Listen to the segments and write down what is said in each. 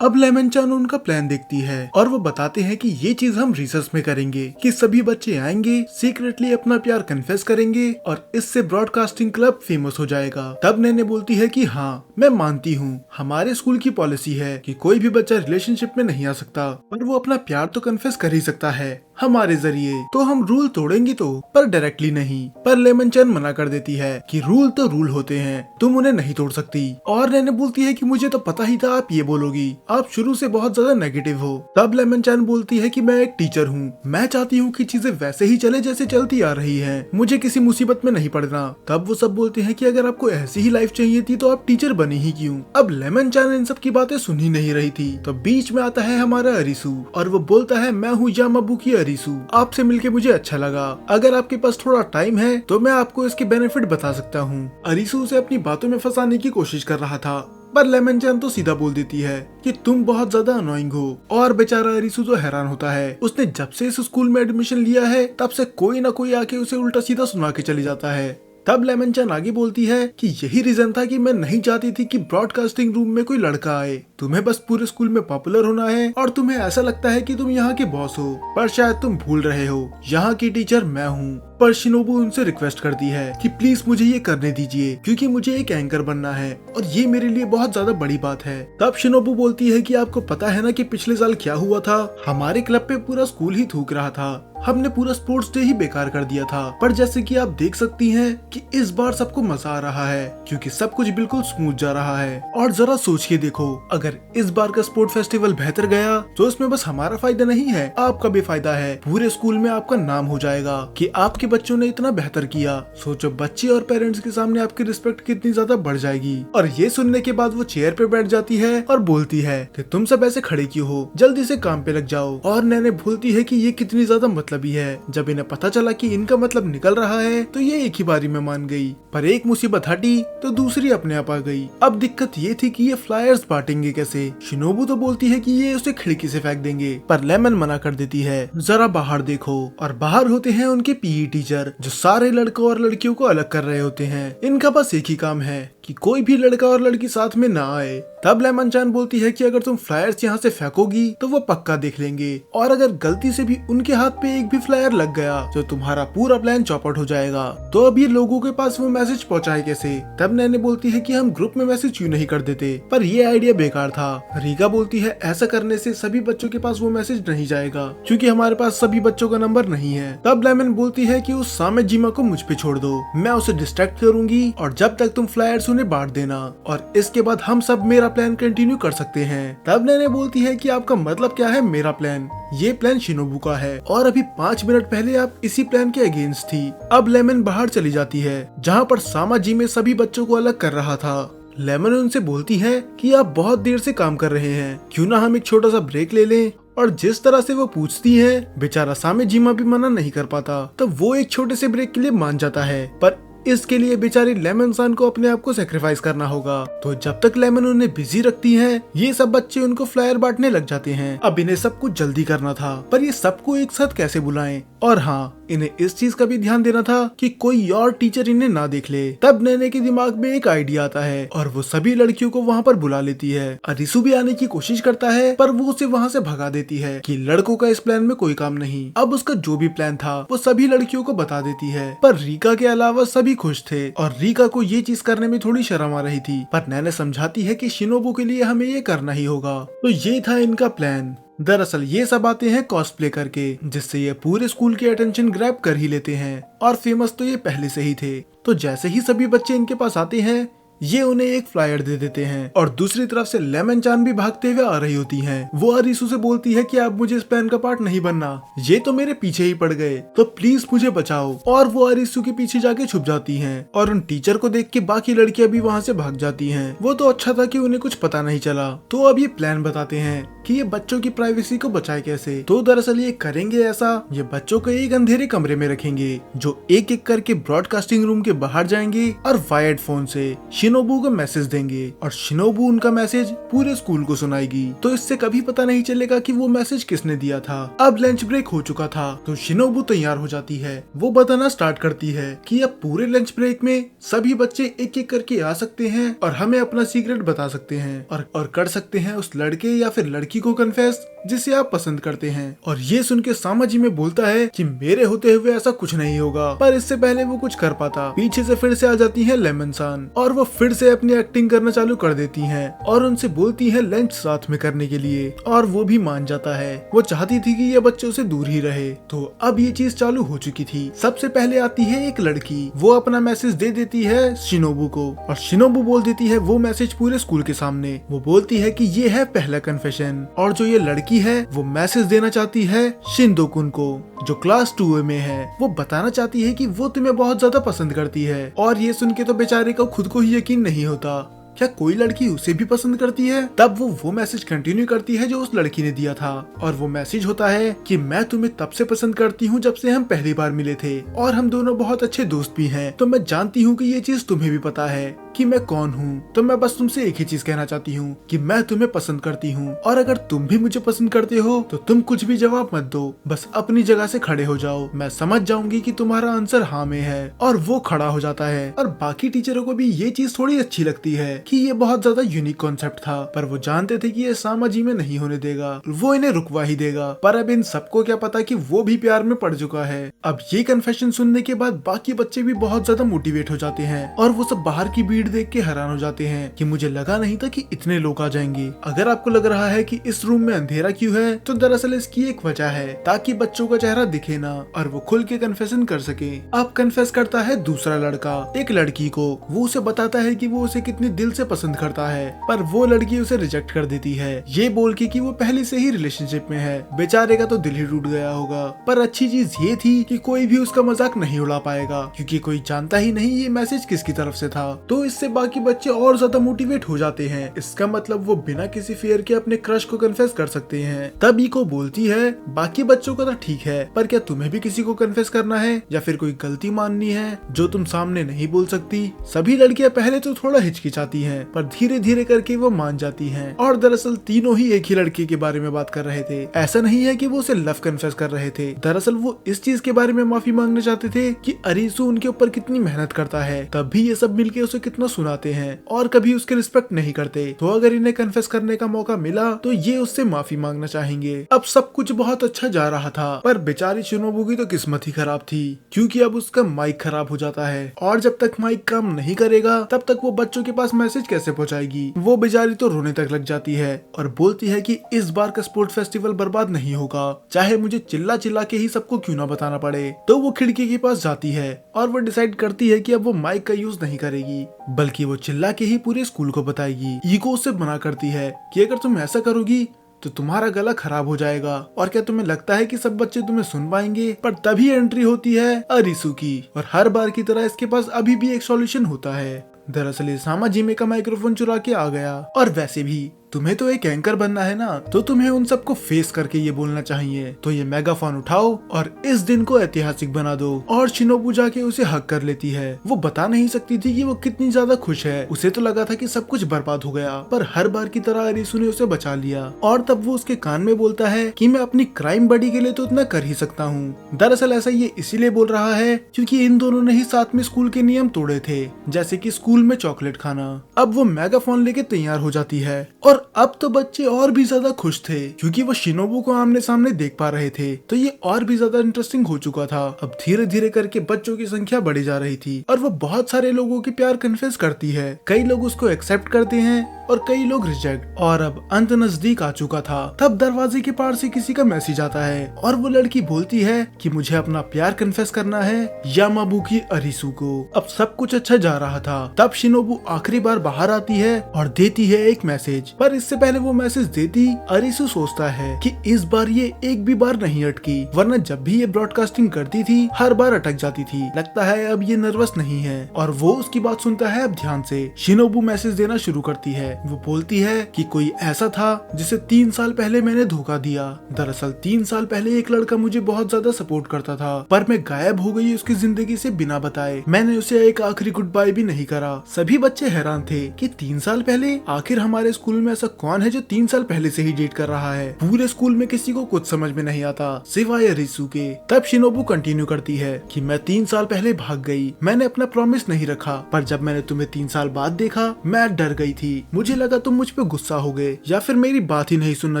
अब लेमन चान उनका प्लान देखती है और वो बताते हैं कि ये चीज हम रिसर्च में करेंगे कि सभी बच्चे आएंगे, सीक्रेटली अपना प्यार कन्फेस करेंगे और इससे ब्रॉडकास्टिंग क्लब फेमस हो जाएगा। तब नैने बोलती है कि हाँ, मैं मानती हूँ, हमारे स्कूल की पॉलिसी है कि कोई भी बच्चा रिलेशनशिप में नहीं आ सकता, पर वो अपना प्यार तो कन्फेस कर ही सकता है हमारे जरिए। तो हम रूल तोड़ेंगे तो, पर डायरेक्टली नहीं। पर लेमन चान मना कर देती है कि रूल तो रूल होते हैं, तुम उन्हें नहीं तोड़ सकती। और नैने बोलती है कि मुझे तो पता ही था आप ये बोलोगी, आप शुरू से बहुत ज्यादा नेगेटिव हो। तब लेमन चान बोलती है कि मैं एक टीचर हूँ, मैं चाहती हूँ कि चीजें वैसे ही चले जैसे चलती आ रही है, मुझे किसी मुसीबत में नहीं पड़ना। तब वो सब बोलते हैं कि अगर आपको ऐसी ही लाइफ चाहिए थी तो आप टीचर बनी ही क्यों। अब लेमन चान इन सब की बातें सुन ही नहीं रही थी, तो बीच में आता है हमारा अरिसू और वो बोलता है मैं हूँ यामाबुकी अरिसू, आपसे मिलके मुझे अच्छा लगा। अगर आपके पास थोड़ा टाइम है तो मैं आपको इसके बेनिफिट बता सकता हूँ। अरिसू उसे अपनी बातों में फंसाने की कोशिश कर रहा था, पर लेमन चान तो सीधा बोल देती है कि तुम बहुत ज्यादा अनोइंग हो। और बेचारा अरिसू तो हैरान होता है, उसने जब से इस स्कूल में एडमिशन लिया है तब से कोई ना कोई आके उसे उल्टा सीधा सुना के चली जाता है। तब लेमन चान आगे बोलती है कि यही रीजन था कि मैं नहीं चाहती थी कि ब्रॉडकास्टिंग रूम में कोई लड़का आए, तुम्हें बस पूरे स्कूल में पॉपुलर होना है और तुम्हें ऐसा लगता है कि तुम यहाँ के बॉस हो, पर शायद तुम भूल रहे हो यहाँ की टीचर मैं हूँ। पर शिनोबू उनसे रिक्वेस्ट करती है कि प्लीज मुझे ये करने दीजिए क्योंकि मुझे एक एंकर बनना है और ये मेरे लिए बहुत ज्यादा बड़ी बात है। तब शिनोबू बोलती है कि आपको पता है ना कि पिछले साल क्या हुआ था, हमारे क्लब पे पूरा स्कूल ही थूक रहा था, हमने पूरा स्पोर्ट्स डे ही बेकार कर दिया था। पर जैसे कि आप देख सकती हैं कि इस बार सबको मजा आ रहा है क्योंकि सब कुछ बिल्कुल स्मूथ जा रहा है। और जरा सोच के देखो, अगर इस बार का स्पोर्ट फेस्टिवल बेहतर गया तो इसमें बस हमारा फायदा नहीं है, आपका भी फायदा है। पूरे स्कूल में आपका नाम हो जाएगा कि आपके बच्चों ने इतना बेहतर किया। सोचो बच्चे और पेरेंट्स के सामने आपकी रिस्पेक्ट कितनी ज्यादा बढ़ जाएगी। और ये सुनने के बाद वो चेयर पे बैठ जाती है और बोलती है कि तुम सब ऐसे खड़े क्यों हो, जल्दी से काम पे लग जाओ। और नैने भूलती है कि ये कितनी ज्यादा मतलबी है। जब इन्हें पता चला कि इनका मतलब निकल रहा है तो ये एक ही बारी में मान गई, पर एक मुसीबत हटी तो दूसरी अपने आप आ गई। अब दिक्कत ये थी कि ये फ्लायर्स बांटेंगे कैसे। शिनोबू तो बोलती है कि ये उसे खिड़की से फेंक देंगे, पर लेमन मना कर देती है जरा बाहर देखो। और बाहर होते हैं उनके पीई टीचर जो सारे लड़कों और लड़कियों को अलग कर रहे होते हैं। इनका बस एक ही काम है कि कोई भी लड़का और लड़की साथ में ना आए। तब लेमन चान बोलती है कि अगर तुम फ्लायर्स यहाँ से फेंकोगी तो वो पक्का देख लेंगे और अगर गलती से भी उनके हाथ पे एक भी फ्लायर लग गया तो तुम्हारा पूरा प्लान चौपट हो जाएगा। तो अब ये लोगों के पास वो मैसेज पहुँचाए कैसे। तब नैने बोलती है कि हम ग्रुप में मैसेज क्यों नहीं कर देते, पर ये आइडिया बेकार था। रीगा बोलती है ऐसा करने से सभी बच्चों के पास वो मैसेज नहीं जाएगा क्योंकि हमारे पास सभी बच्चों का नंबर नहीं है। तब लेमन बोलती है कि उस सामेजिमा को मुझ पे छोड़ दो, मैं उसे डिस्ट्रैक्ट करूंगी और जब तक तुम फ्लायर्स उन्हें बांट देना और इसके बाद हम सब मेरा प्लान कंटिन्यू कर सकते हैं। तब नैने बोलती है कि आपका मतलब क्या है मेरा प्लान, ये प्लान शिनोबू का है और अभी 5 मिनट पहले आप इसी प्लान के अगेंस्ट थी। अब लेमन बाहर चली जाती है जहाँ पर सामाजी में सभी बच्चों को अलग कर रहा था। लेमन उनसे बोलती है कि आप बहुत देर से काम कर रहे हैं, क्यों ना हम एक छोटा सा ब्रेक ले लें। और जिस तरह से वो पूछती है बेचारा सामेजिमा भी मना नहीं कर पाता, तो वो एक छोटे से ब्रेक के लिए मान जाता है, पर इसके लिए बेचारी लेमन सान को अपने आप को सेक्रीफाइस करना होगा। तो जब तक लेमन उन्हें बिजी रखती है ये सब बच्चे उनको फ्लायर बांटने लग जाते हैं। अब इन्हें सब कुछ जल्दी करना था, पर ये सबको एक साथ कैसे बुलाएं। और हाँ, इन्हें इस चीज का भी ध्यान देना था कि कोई और टीचर इन्हें ना देख ले। तब नैने के दिमाग में एक आइडिया आता है और वो सभी लड़कियों को वहाँ पर बुला लेती है। अरिसू भी आने की कोशिश करता है पर वो उसे वहाँ से भगा देती है कि लड़कों का इस प्लान में कोई काम नहीं। अब उसका जो भी प्लान था वो सभी लड़कियों को बता देती है, पर रीका के अलावा सभी खुश थे और रीका को ये चीज करने में थोड़ी शर्म आ रही थी। पर नैने समझाती है कि शिनोबू के लिए हमें ये करना ही होगा। तो ये था इनका प्लान। दरअसल ये सब आते हैं कॉस्प्ले करके, जिससे ये पूरे स्कूल की अटेंशन ग्रैब कर ही लेते हैं और फेमस तो ये पहले से ही थे। तो जैसे ही सभी बच्चे इनके पास आते हैं ये उन्हें एक फ्लायर दे देते हैं और दूसरी तरफ से लेमन चान भी भागते हुए आ रही होती हैं। वो अरिसू से बोलती है कि आप मुझे इस प्लान का पार्ट नहीं बनना, ये तो मेरे पीछे ही पड़ गए, तो प्लीज मुझे बचाओ। और वो अरिसू के पीछे जाके छुप जाती हैं और उन टीचर को देख के बाकी लड़कियां भी वहाँ से भाग जाती हैं। वो तो अच्छा था कि उन्हें कुछ पता नहीं चला। तो अब ये प्लान बताते हैं कि ये बच्चों की प्राइवेसी को बचाए कैसे। तो दरअसल ये करेंगे ऐसा, ये बच्चों को एक अंधेरे कमरे में रखेंगे जो एक एक करके ब्रॉडकास्टिंग रूम के बाहर जाएंगे और वायर्ड फोन से शिनोबू को मैसेज देंगे और शिनोबू उनका मैसेज पूरे स्कूल को सुनाएगी। तो इससे कभी पता नहीं चलेगा कि वो मैसेज किसने दिया था। अब लंच ब्रेक हो चुका था तो शिनोबू तैयार हो जाती है। वो बताना स्टार्ट करती है कि अब पूरे लंच ब्रेक में सभी बच्चे एक एक करके आ सकते हैं और हमें अपना सीक्रेट बता सकते हैं और कर सकते हैं उस लड़के या फिर लड़की को कन्फेस जिसे आप पसंद करते हैं। और ये सुन के सामाजी में बोलता है कि मेरे होते हुए ऐसा कुछ नहीं होगा, पर इससे पहले वो कुछ कर पाता। पीछे से फिर से आ जाती है लेमन सान और वो फिर से अपनी एक्टिंग करना चालू कर देती हैं और उनसे बोलती है लंच साथ में करने के लिए और वो भी मान जाता है। वो चाहती थी कि ये बच्चों से दूर ही रहे। तो अब ये चीज चालू हो चुकी थी। सबसे पहले आती है एक लड़की, वो अपना मैसेज दे देती है शिनोबू को और शिनोबू बोल देती है वो मैसेज पूरे स्कूल के सामने। वो बोलती है कि ये है पहला कन्फेशन और जो ये लड़की है वो मैसेज देना चाहती है शिंदोकुन को जो क्लास 2 में है। वो बताना चाहती है कि वो तुम्हें बहुत ज्यादा पसंद करती है। और ये सुन के तो बेचारे को खुद को ही यकीन नहीं होता, क्या कोई लड़की उसे भी पसंद करती है। तब वो मैसेज कंटिन्यू करती है जो उस लड़की ने दिया था और वो मैसेज होता है कि मैं तुम्हें तब से पसंद करती हूँ जब से हम पहली बार मिले थे और हम दोनों बहुत अच्छे दोस्त भी हैं। तो मैं जानती हूँ कि ये चीज तुम्हें भी पता है कि मैं कौन हूँ। तो मैं बस तुमसे एक ही चीज कहना चाहती हूँ कि मैं तुम्हें पसंद करती हूँ और अगर तुम भी मुझे पसंद करते हो तो तुम कुछ भी जवाब मत दो, बस अपनी जगह से खड़े हो जाओ। मैं समझ जाऊंगी कि तुम्हारा आंसर हाँ में है। और वो खड़ा हो जाता है और बाकी टीचरों को भी ये चीज थोड़ी अच्छी लगती है कि ये बहुत ज्यादा यूनिक कॉन्सेप्ट था, पर वो जानते थे कि ये सामाजी में नहीं होने देगा, वो इन्हें रुकवा ही देगा। पर अब इन सबको क्या पता कि वो भी प्यार में पड़ चुका है। अब ये कन्फेशन सुनने के बाद बाकी बच्चे भी बहुत ज्यादा मोटिवेट हो जाते हैं और वो सब बाहर की भीड़ देख के हैरान हो जाते हैं कि मुझे लगा नहीं था कि इतने लोग आ जाएंगे। अगर आपको लग रहा है कि इस रूम में अंधेरा क्यों है तो दरअसल इसकी एक वजह है ताकि बच्चों का चेहरा दिखे ना और वो खुल के कन्फेशन कर सके। अब कन्फेस करता है दूसरा लड़का एक लड़की को। वो उसे बताता है कि वो उसे कितने दिल से पसंद करता है, पर वो लड़की उसे रिजेक्ट कर देती है ये बोल के कि वो पहले से ही रिलेशनशिप में है। बेचारे का तो दिल ही टूट गया होगा। पर अच्छी चीज ये थी कि कोई भी उसका मजाक नहीं उड़ा पाएगा क्योंकि कोई जानता ही नहीं ये मैसेज किसकी तरफ से था। तो इससे बाकी बच्चे और ज्यादा मोटिवेट हो जाते हैं। इसका मतलब वो बिना किसी फेयर के अपने क्रश को कन्फेस कर सकते हैं। तब इको बोलती है बाकी बच्चों का तो ठीक है, पर क्या तुम्हें भी किसी को कन्फेस करना है या फिर कोई गलती माननी है जो तुम सामने नहीं बोल सकती। सभी लड़कियां पहले तो थोड़ा हिचकिचाती हैं, पर धीरे धीरे करके वो मान जाती हैं। और दरअसल तीनों ही एक ही लड़की के बारे में बात कर रहे थे। ऐसा नहीं है कि वो उसे लव कन्फेस कर रहे थे, दरअसल वो इस चीज के बारे में माफी मांगना चाहते थे कि अरीसू उनके ऊपर कितनी मेहनत करता है, तब भी ये सब मिलके उसे कितना सुनाते हैं और कभी उसके रिस्पेक्ट नहीं करते। तो अगर इन्हें कन्फेस करने का मौका मिला तो ये उससे माफी मांगना चाहेंगे। अब सब कुछ बहुत अच्छा जा रहा था, पर बेचारी शिनोबू की तो किस्मत ही खराब थी क्योंकि अब उसका माइक खराब हो जाता है और जब तक माइक काम नहीं करेगा तब तक वो बच्चों के पास मैसेज कैसे पहुंचाएगी। वो बेचारी तो रोने तक लग जाती है और बोलती है कि इस बार का स्पोर्ट फेस्टिवल बर्बाद नहीं होगा, चाहे मुझे चिल्ला चिल्ला के ही सबको क्यों ना बताना पड़े। तो वो खिड़की के पास जाती है और वो डिसाइड करती है कि अब वो माइक का यूज नहीं करेगी बल्कि वो चिल्ला के ही पूरे स्कूल को बताएगी। ईगो उससे मना करती है कि अगर तुम ऐसा करोगी तो तुम्हारा गला खराब हो जाएगा और क्या तुम्हें लगता है कि सब बच्चे तुम्हें सुन पाएंगे। पर तभी एंट्री होती है अरीसू की और हर बार की तरह इसके पास अभी भी एक सॉल्यूशन होता है। दरअसल ये सामाजिमे का माइक्रोफोन चुरा के आ गया और वैसे भी तुम्हें तो एक एंकर बनना है ना, तो तुम्हें उन सबको फेस करके ये बोलना चाहिए। तो ये मेगाफोन उठाओ और इस दिन को ऐतिहासिक बना दो। और शिनोबू जाके उसे हक कर लेती है। वो बता नहीं सकती थी कि वो कितनी ज्यादा खुश है। उसे तो लगा था कि सब कुछ बर्बाद हो गया, पर हर बार की तरह अरीसू ने उसे बचा लिया। और तब वो उसके कान में बोलता है कि मैं अपनी क्राइम बडी के लिए तो इतना कर ही सकता हूँ। दरअसल ऐसा ये इसीलिए बोल रहा है क्योंकि इन दोनों ने ही साथ में स्कूल के नियम तोड़े थे, जैसे कि स्कूल में चॉकलेट खाना। अब वो मेगाफोन लेके तैयार हो जाती है और अब तो बच्चे और भी ज्यादा खुश थे क्योंकि वो शिनोबू को आमने सामने देख पा रहे थे। तो ये और भी ज्यादा इंटरेस्टिंग हो चुका था। अब धीरे धीरे करके बच्चों की संख्या बढ़ी जा रही थी और वो बहुत सारे लोगों की प्यार कन्फेस करती है। कई लोग उसको एक्सेप्ट करते हैं और कई लोग रिजेक्ट। और अब अंत नजदीक आ चुका था। तब दरवाजे के पार से किसी का मैसेज आता है और वो लड़की बोलती है कि मुझे अपना प्यार कन्फेस करना है यामाबुकी अरीसू को। अब सब कुछ अच्छा जा रहा था। तब शिनोबू आखिरी बार बाहर आती है और देती है एक मैसेज, पर इससे पहले वो मैसेज देती अरीसू सोचता है कि इस बार ये एक भी बार नहीं अटकी, वरना जब भी ये ब्रॉडकास्टिंग करती थी हर बार अटक जाती थी। लगता है अब ये नर्वस नहीं है और वो उसकी बात सुनता है अब ध्यान से। शिनोबू मैसेज देना शुरू करती है वो बोलती है कि कोई ऐसा था जिसे 3 साल पहले मैंने धोखा दिया। दरअसल 3 साल पहले एक लड़का मुझे बहुत ज्यादा सपोर्ट करता था, पर मैं गायब हो गई उसकी जिंदगी से बिना बताए। मैंने उसे एक आखिरी गुड बाय भी नहीं करा। सभी बच्चे हैरान थे कि 3 साल पहले आखिर हमारे स्कूल में ऐसा कौन है जो 3 साल पहले से ही डेट कर रहा है। पूरे स्कूल में किसी को कुछ समझ में नहीं आता सिवाय अरिसु के। तब शिनोबू कंटिन्यू करती है कि मैं 3 साल पहले भाग गई, मैंने अपना प्रॉमिस नहीं रखा, पर जब मैंने तुम्हें 3 साल बाद देखा मैं डर गई थी। मुझे लगा तुम मुझ पे गुस्सा होगे या फिर मेरी बात ही नहीं सुनना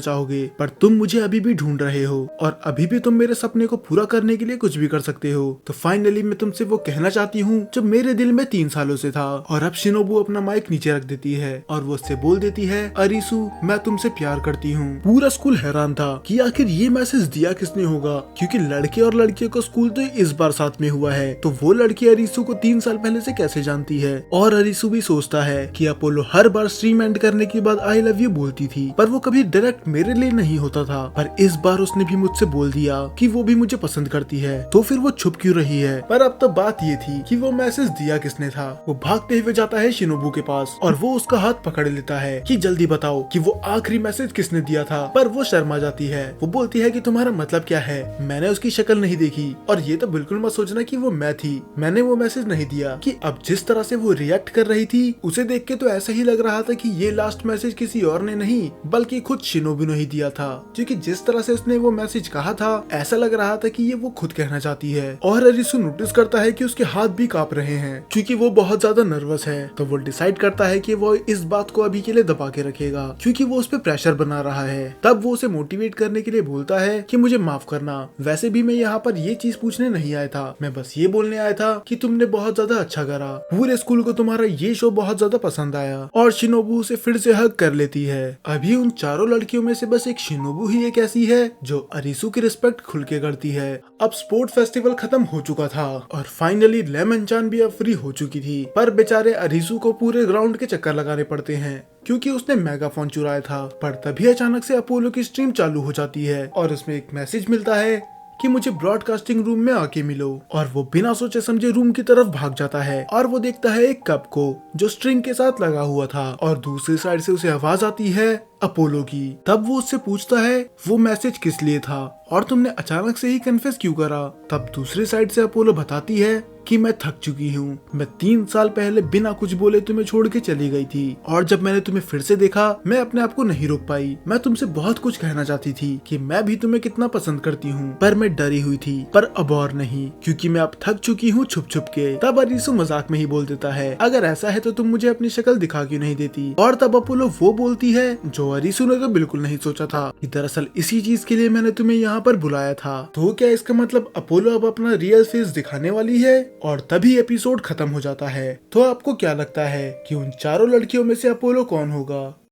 चाहोगे, पर तुम मुझे अभी भी ढूंढ रहे हो और अभी भी तुम मेरे सपने को पूरा करने के लिए कुछ भी कर सकते हो। तो फाइनली मैं तुमसे वो कहना चाहती हूँ जो मेरे दिल में 3 सालों से था। और अब शिनोबू अपना माइक नीचे रख देती है और वो उससे बोल देती है, अरिसु मैं तुमसे प्यार करती हूँ। पूरा स्कूल हैरान था कि आखिर ये मैसेज दिया किसने होगा, क्योंकि लड़के और लड़कियों का स्कूल तो इस बार साथ में हुआ है, तो वो लड़की अरिसु को 3 साल पहले से कैसे जानती है। और अरिसु भी सोचता है कि Apollo her bar stream and करने के बाद आई लव यू बोलती थी, पर वो कभी डायरेक्ट मेरे लिए नहीं होता था, पर इस बार उसने भी मुझसे बोल दिया कि वो भी मुझे पसंद करती है, तो फिर वो छुप क्यों रही है। पर अब तो बात ये थी कि वो मैसेज दिया किसने था। वो भागते हुए जाता है शिनोबू के पास और वो उसका हाथ पकड़ लेता है कि जल्दी बताओ कि वो आखिरी मैसेज किसने दिया था। पर वो शर्मा जाती है। वो बोलती है कि तुम्हारा मतलब क्या है, मैंने उसकी शक्ल नहीं देखी और ये तो बिल्कुल मत सोचना कि वो मैं थी, मैंने वो मैसेज नहीं दिया। कि अब जिस तरह से वो रिएक्ट कर रही थी उसे देख के तो ऐसा ही लग रहा था कि ये लास्ट मैसेज किसी और ने नहीं बल्कि खुद शिनोबू ने ही दिया था, क्योंकि जिस तरह से उसने वो मैसेज कहा था ऐसा लग रहा था कि ये वो खुद कहना चाहती है। और अरिसु नोटिस करता है कि उसके हाथ भी कांप रहे हैं क्योंकि वो बहुत ज्यादा नर्वस है। तो वो डिसाइड करता है कि वो इस बात को अभी के लिए दबा के रखेगा क्योंकि वो उस पर प्रेशर बना रहा है। तब वो उसे मोटिवेट करने के लिए बोलता है कि मुझे माफ करना, वैसे भी मैं यहाँ पर ये चीज पूछने नहीं आया था, मैं बस ये बोलने आया था कि तुमने बहुत ज्यादा अच्छा करा, पूरे स्कूल को तुम्हारा ये शो बहुत ज्यादा पसंद आया। और शिनोबू उसे फिर से हग कर लेती है। अभी उन चारों लड़कियों में से बस एक शिनोबू ही एक ऐसी है जो अरिसु की रिस्पेक्ट खुल के करती है। अब स्पोर्ट फेस्टिवल खत्म हो चुका था और फाइनली लेमन चान भी अब फ्री हो चुकी थी, पर बेचारे अरिसु को पूरे ग्राउंड के चक्कर लगाने पड़ते हैं क्योंकि उसने मेगाफोन चुराया था। पर तभी अचानक से अपोलो की स्ट्रीम चालू हो जाती है और उसमें एक मैसेज मिलता है कि मुझे ब्रॉडकास्टिंग रूम में आके मिलो। और वो बिना सोचे समझे रूम की तरफ भाग जाता है और वो देखता है एक कप को जो स्ट्रिंग के साथ लगा हुआ था और दूसरी साइड से उसे आवाज आती है अपोलो की। तब वो उससे पूछता है वो मैसेज किस लिए था और तुमने अचानक से ही कन्फेस क्यों करा। तब दूसरी साइड से अपोलो बताती है कि मैं थक चुकी हूँ, मैं 3 साल पहले बिना कुछ बोले तुम्हें छोड़ के चली गई थी और जब मैंने तुम्हें फिर से देखा मैं अपने आप को नहीं रोक पाई। मैं तुमसे बहुत कुछ कहना चाहती थी कि मैं भी तुम्हें कितना पसंद करती हूँ, पर मैं डरी हुई थी, पर अब और नहीं क्योंकि मैं अब थक चुकी हूँ छुप छुप के। तब अरिसु मजाक में ही बोल देता है, अगर ऐसा है तो तुम मुझे अपनी शक्ल दिखा क्यों नहीं देती। और तब अपोलो वो बोलती है जो अरिसु ने तो बिल्कुल नहीं सोचा था कि दरअसल इसी चीज के लिए मैंने तुम्हें यहाँ पर बुलाया था। तो क्या इसका मतलब अपोलो अब अपना रियल फेस दिखाने वाली है। और तभी एपिसोड खत्म हो जाता है। तो आपको क्या लगता है कि उन चारों लड़कियों में से अपोलो कौन होगा।